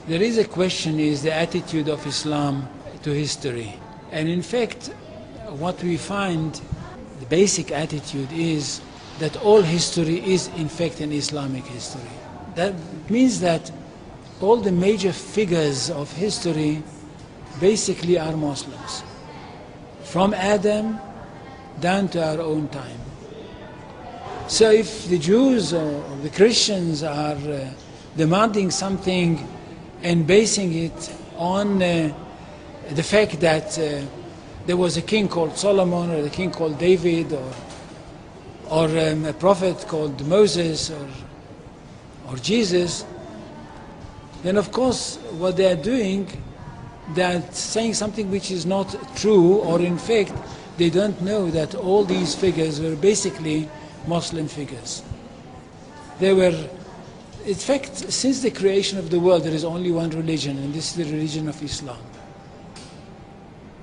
There is a question, is the attitude of Islam to history. And in fact, what we find, the basic attitude is that all history is in fact an Islamic history. That means that all the major figures of history basically are Muslims. From Adam down to our own time. So if the Jews or the Christians are demanding something and basing it on the fact that there was a king called Solomon or a king called David or a prophet called Moses or Jesus, then of course what they are doing, they are saying something which is not true, or in fact they don't know that all these figures were basically Muslim figures. They were, in fact, since the creation of the world there is only one religion, and this is the religion of Islam.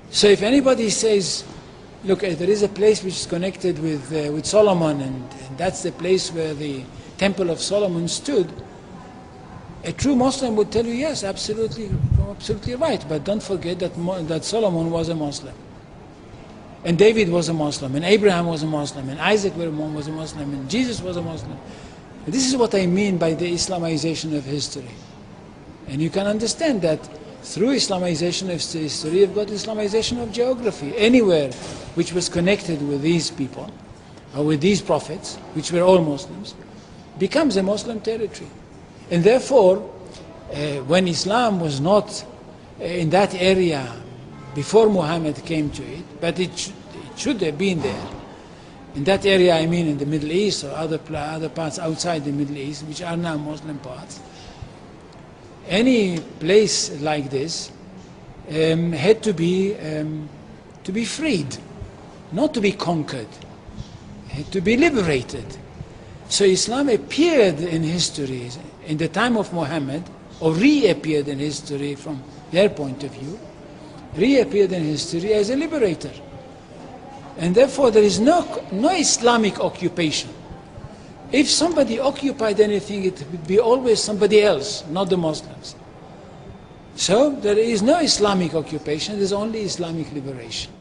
So if anybody says, look, there is a place which is connected with Solomon, and that's the place where the Temple of Solomon stood, a true Muslim would tell you, yes, absolutely right, but don't forget that Solomon was a Muslim. And David was a Muslim, and Abraham was a Muslim, and Isaac was a Muslim, and Jesus was a Muslim. And this is what I mean by the Islamization of history. And you can understand that through Islamization of history, you've got Islamization of geography. Anywhere which was connected with these people, or with these prophets, which were all Muslims, becomes a Muslim territory. And therefore, when Islam was not in that area before Muhammad came to it, but it should have been there. In that area, I mean in the Middle East or other parts outside the Middle East, which are now Muslim parts. Any place like this had to be freed, not to be conquered, had to be liberated. So Islam appeared in history in the time of Muhammad, or reappeared in history from their point of view, reappeared in history as a liberator. And therefore there is no Islamic occupation. If somebody occupied anything, it would be always somebody else, not the Muslims. So there is no Islamic occupation, there is only Islamic liberation.